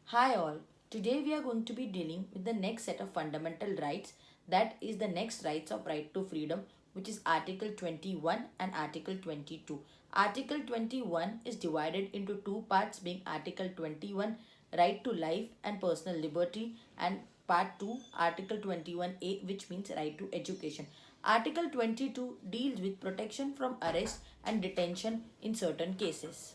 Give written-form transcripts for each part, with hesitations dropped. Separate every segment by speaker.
Speaker 1: Hi all. Today we are going to be dealing with the next set of fundamental rights, that is the next rights of right to freedom, which is Article 21 and Article 22. Article 21 is divided into two parts, being Article 21 right to life and personal liberty, and part 2 Article 21A, which means right to education. Article 22 deals with protection from arrest and detention in certain cases.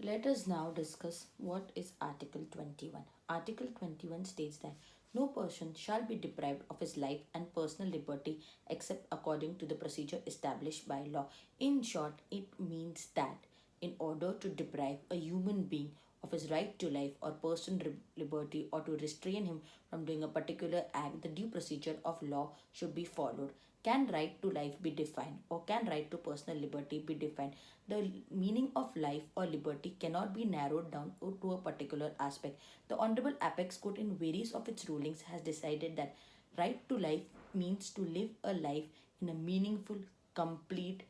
Speaker 1: Let us now discuss what is Article 21. Article 21 states that no person shall be deprived of his life and personal liberty except according to the procedure established by law. In short, it means that in order to deprive a human being of his right to life or personal liberty, or to restrain him from doing a particular act, the due procedure of law should be followed. Can right to life be defined, or can right to personal liberty be defined? The meaning of life or liberty cannot be narrowed down to a particular aspect. The Honorable Apex Court, in various of its rulings, has decided that right to life means to live a life in a meaningful, complete,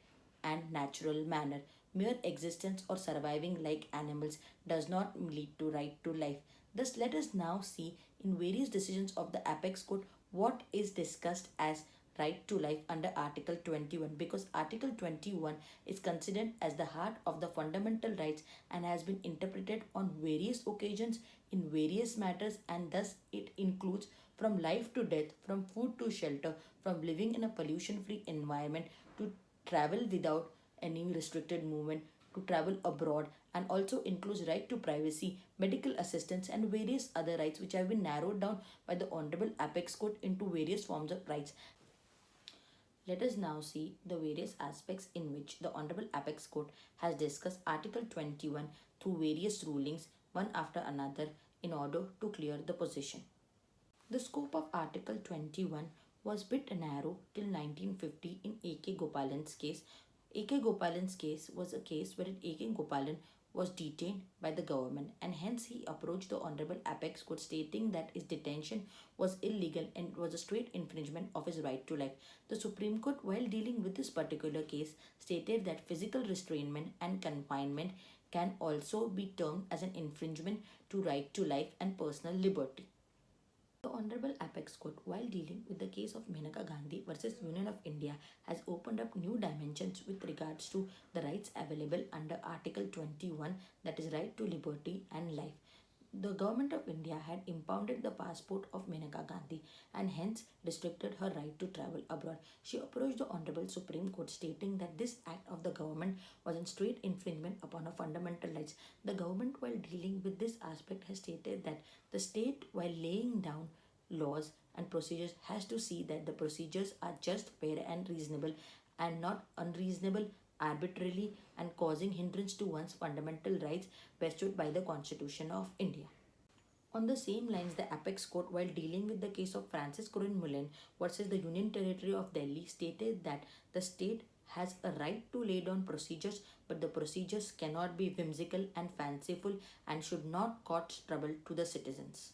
Speaker 1: and natural manner. Mere existence or surviving like animals does not lead to right to life. Thus, let us now see in various decisions of the Apex Court what is discussed as right to life under Article 21, because Article 21 is considered as the heart of the fundamental rights and has been interpreted on various occasions in various matters, and thus it includes from life to death, from food to shelter, from living in a pollution free environment to travel without any restricted movement, to travel abroad, and also includes right to privacy, medical assistance, and various other rights which have been narrowed down by the Honorable Apex Court into various forms of rights. Let us now see the various aspects in which the Honorable Apex Court has discussed Article 21 through various rulings, one after another, in order to clear the position. The scope of Article 21 was bit narrow till 1950 in A.K. Gopalan's case. A.K. Gopalan's case was a case wherein A.K. Gopalan was detained by the government, and hence he approached the Honorable Apex Court stating that his detention was illegal and was a straight infringement of his right to life. The Supreme Court, while dealing with this particular case, stated that physical restraint and confinement can also be termed as an infringement to right to life and personal liberty. The Honorable Apex Court, while dealing with the case of Menaka Gandhi versus Union of India, has opened up new dimensions with regards to the rights available under Article 21, that is right to liberty and life. The government of India had impounded the passport of Menaka Gandhi and hence restricted her right to travel abroad. She approached the Honorable Supreme Court stating that this act of the government was in straight infringement upon her fundamental rights. The government, while dealing with this aspect, has stated that the state, while laying down laws and procedures, has to see that the procedures are just, fair, and reasonable, and not unreasonable, arbitrarily, and causing hindrance to one's fundamental rights bestowed by the Constitution of India. On the same lines, the Apex Court, while dealing with the case of Francis Corin Mullen versus the Union Territory of Delhi, stated that the state has a right to lay down procedures, but the procedures cannot be whimsical and fanciful and should not cause trouble to the citizens.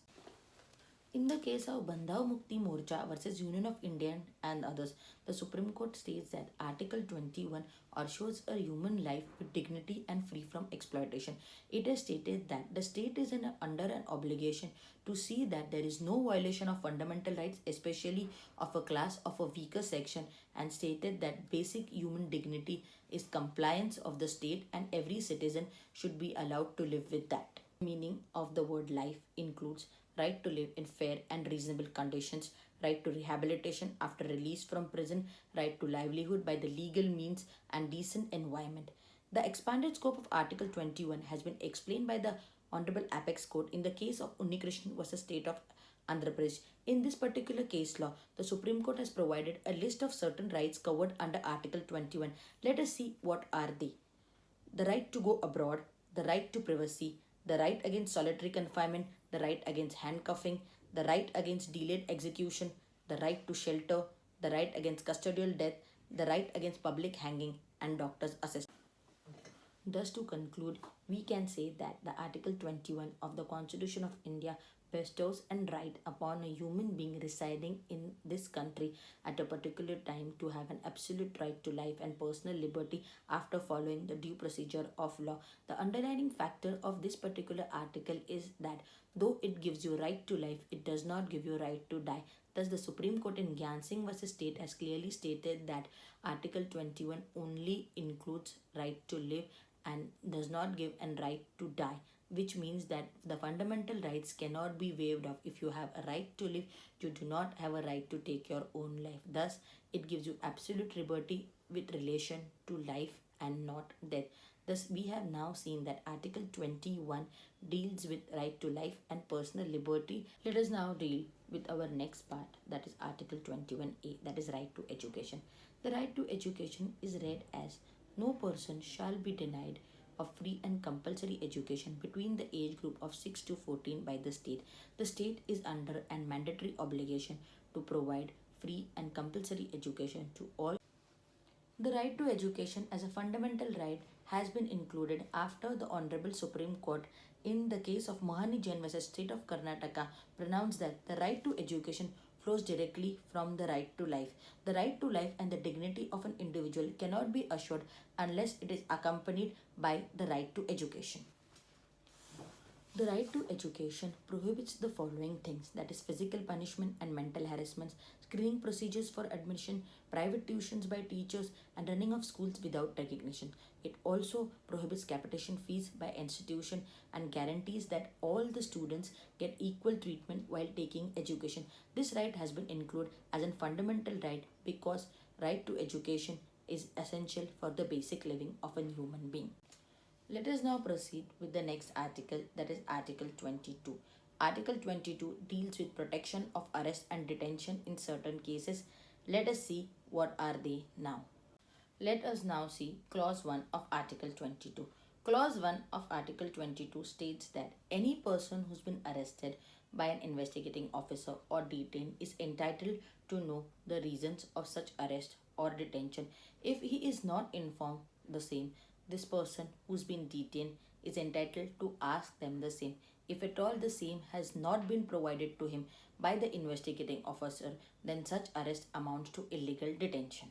Speaker 1: In the case of Bandhav Mukti Morcha versus Union of India and others, the Supreme Court states that Article 21 assures a human life with dignity and free from exploitation. It has stated that the state is under an obligation to see that there is no violation of fundamental rights, especially of a class of a weaker section, and stated that basic human dignity is compliance of the state and every citizen should be allowed to live with that. Meaning of the word life includes right to live in fair and reasonable conditions, right to rehabilitation after release from prison, right to livelihood by the legal means, and decent environment. The expanded scope of Article 21 has been explained by the Honorable Apex Court in the case of Unnikrishnan versus State of Andhra Pradesh. In this particular case law, the Supreme Court has provided a list of certain rights covered under Article 21. Let us see what are they. The right to go abroad, the right to privacy, the right against solitary confinement, the right against handcuffing, the right against delayed execution, the right to shelter, the right against custodial death, the right against public hanging, and doctor's assistance. Thus, to conclude, we can say that the Article 21 of the Constitution of India bestows a right upon a human being residing in this country at a particular time to have an absolute right to life and personal liberty after following the due procedure of law. The underlying factor of this particular article is that though it gives you right to life, it does not give you right to die. Thus, the Supreme Court in Gyan Singh versus State has clearly stated that Article 21 only includes right to live and does not give a right to die, which means that the fundamental rights cannot be waived off. If you have a right to live, you do not have a right to take your own life. Thus, it gives you absolute liberty with relation to life and not death. Thus, we have now seen that Article 21 deals with right to life and personal liberty. Let us now deal with our next part, that is Article 21A, that is right to education. The right to education is read as no person shall be denied of free and compulsory education between the age group of 6 to 14 by the state. The state is under a mandatory obligation to provide free and compulsory education to all. The right to education as a fundamental right has been included after the Honorable Supreme Court in the case of Mohani Jain vs. State of Karnataka pronounced that the right to education flows directly from the right to life. The right to life and the dignity of an individual cannot be assured unless it is accompanied by the right to education. The right to education prohibits the following things, that is physical punishment and mental harassments, screening procedures for admission, private tuitions by teachers, and running of schools without recognition. It also prohibits capitation fees by institution and guarantees that all the students get equal treatment while taking education. This right has been included as a fundamental right because right to education is essential for the basic living of a human being. Let us now proceed with the next article, that is Article 22. Article 22 deals with protection of arrest and detention in certain cases. Let us see what are they now. Let us now see Clause 1 of Article 22. Clause 1 of Article 22 states that any person who's been arrested by an investigating officer or detained is entitled to know the reasons of such arrest or detention. If he is not informed the same, this person who's been detained is entitled to ask them the same. If at all the same has not been provided to him by the investigating officer, then such arrest amounts to illegal detention.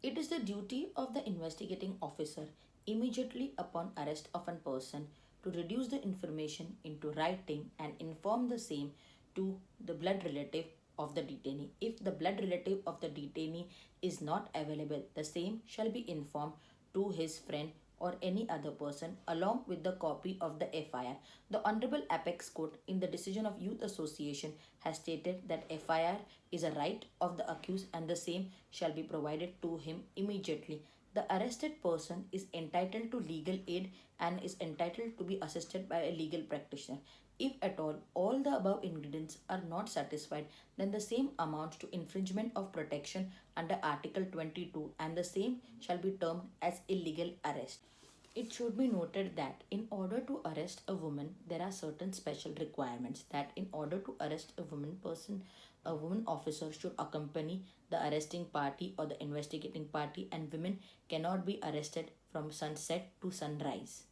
Speaker 1: It is the duty of the investigating officer immediately upon arrest of a person to reduce the information into writing and inform the same to the blood relative of the detainee. If the blood relative of the detainee is not available, the same shall be informed to his friend or any other person along with the copy of the FIR. The Honorable Apex Court in the decision of Youth Association has stated that FIR is a right of the accused and the same shall be provided to him immediately. The arrested person is entitled to legal aid and is entitled to be assisted by a legal practitioner. If at all the above ingredients are not satisfied, then the same amounts to infringement of protection under Article 22 and the same shall be termed as illegal arrest. It should be noted that in order to arrest a woman, there are certain special requirements that in order to arrest a woman officer should accompany the arresting party or the investigating party, and women cannot be arrested from sunset to sunrise.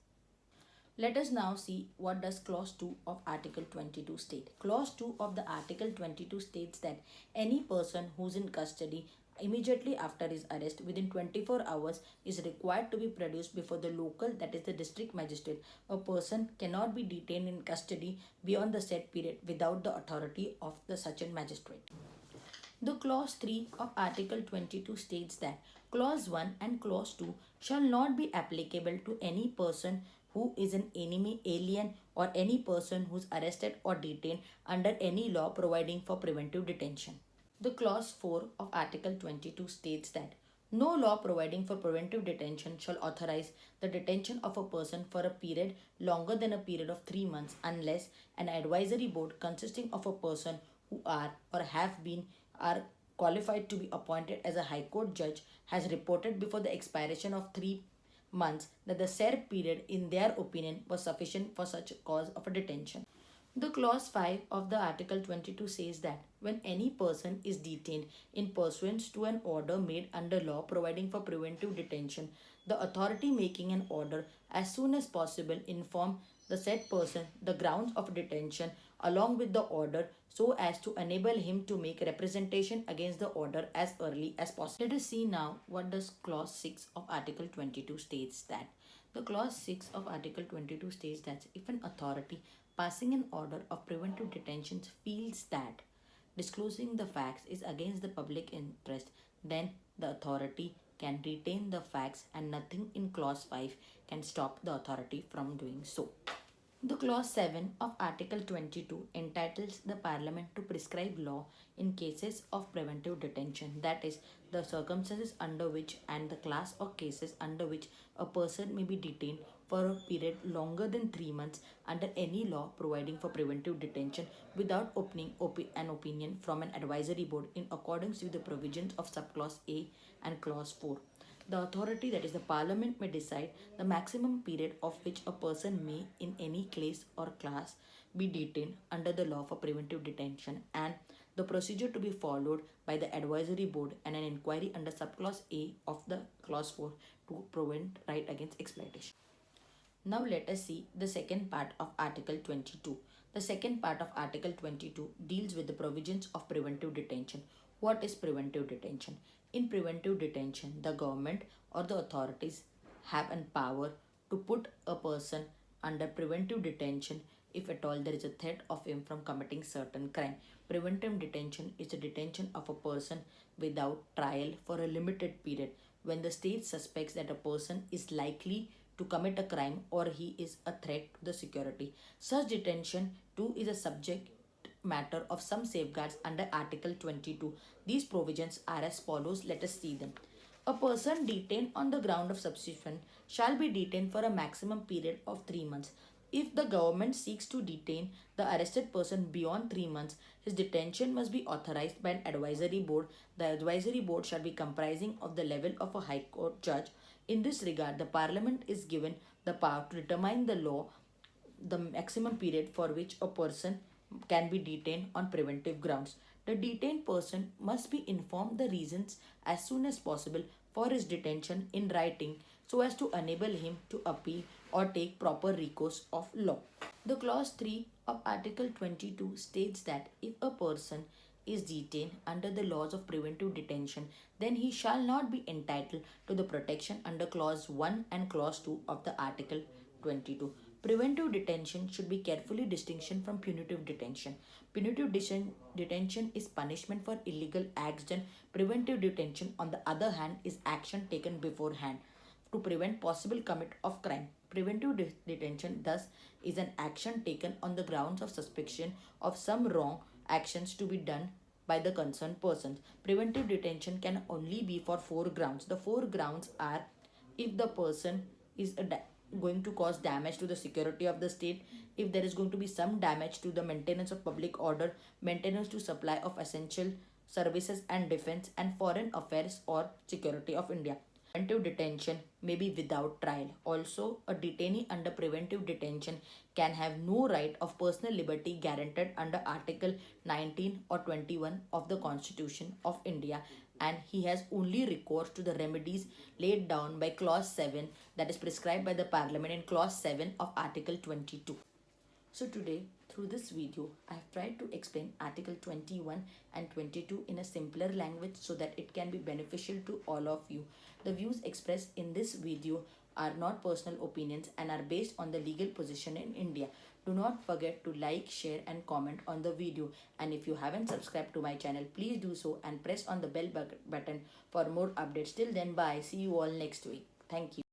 Speaker 1: Let us now see what does Clause 2 of Article 22 state. Clause 2 of the Article 22 states that any person who is in custody immediately after his arrest within 24 hours is required to be produced before the local, that is the district magistrate. A person cannot be detained in custody beyond the set period without the authority of the such a magistrate. The Clause 3 of Article 22 states that Clause 1 and Clause 2 shall not be applicable to any person who is an enemy, alien, or any person who is arrested or detained under any law providing for preventive detention. The Clause 4 of Article 22 states that no law providing for preventive detention shall authorize the detention of a person for a period longer than a period of 3 months unless an advisory board consisting of a person who are or have been are qualified to be appointed as a High Court judge has reported before the expiration of 3 months that the said period in their opinion was sufficient for such a cause of a detention. The Clause 5 of the Article 22 says that when any person is detained in pursuance to an order made under law providing for preventive detention, the authority making an order as soon as possible inform the said person the grounds of detention along with the order so as to enable him to make representation against the order as early as possible. Let us see now what does clause 6 of article 22 states that. The clause 6 of article 22 states that if an authority passing an order of preventive detention feels that disclosing the facts is against the public interest, then the authority can retain the facts and nothing in clause 5 can stop the authority from doing so. The clause 7 of Article 22 entitles the Parliament to prescribe law in cases of preventive detention, that is, the circumstances under which and the class of cases under which a person may be detained for a period longer than 3 months under any law providing for preventive detention without opening an opinion from an advisory board in accordance with the provisions of subclause A and clause 4. The authority, that is the Parliament, may decide the maximum period of which a person may, in any class or class, be detained under the law for preventive detention, and the procedure to be followed by the advisory board and an inquiry under subclause A of the clause 4 to prevent right against exploitation. Now let us see the second part of Article 22. The second part of Article 22 deals with the provisions of preventive detention. What is preventive detention? In preventive detention, the government or the authorities have an power to put a person under preventive detention if at all there is a threat of him from committing certain crime. Preventive detention is the detention of a person without trial for a limited period when the state suspects that a person is likely to commit a crime or he is a threat to the security. Such detention too is a subject matter of some safeguards under Article 22. These provisions are as follows. Let us see them. A person detained on the ground of suspicion shall be detained for a maximum period of 3 months. If the government seeks to detain the arrested person beyond 3 months, his detention must be authorized by an advisory board. The advisory board shall be comprising of the level of a high court judge. In this regard, the Parliament is given the power to determine the maximum period for which a person can be detained on preventive grounds. The detained person must be informed the reasons as soon as possible for his detention in writing so as to enable him to appeal or take proper recourse of law. The clause 3 of Article 22 states that if a person is detained under the laws of preventive detention, then he shall not be entitled to the protection under clause 1 and clause 2 of the Article 22. Preventive detention should be carefully distinguished from punitive detention. Punitive detention is punishment for illegal acts done. Preventive detention, on the other hand, is action taken beforehand to prevent possible commit of crime. Preventive detention, thus, is an action taken on the grounds of suspicion of some wrong actions to be done by the concerned persons. Preventive detention can only be for 4 grounds. The 4 grounds are if the person is going to cause damage to the security of the state, if there is going to be some damage to the maintenance of public order, maintenance to supply of essential services and defense and foreign affairs or security of India. Preventive detention may be without trial. Also, a detainee under preventive detention can have no right of personal liberty guaranteed under Article 19 or 21 of the Constitution of India, and he has only recourse to the remedies laid down by Clause 7 that is prescribed by the Parliament in Clause 7 of Article 22. So today, through this video, I have tried to explain Article 21 and 22 in a simpler language so that it can be beneficial to all of you. The views expressed in this video are not personal opinions and are based on the legal position in India. Do not forget to like, share and comment on the video. And if you haven't subscribed to my channel, please do so and press on the bell button for more updates. Till then, bye. See you all next week. Thank you.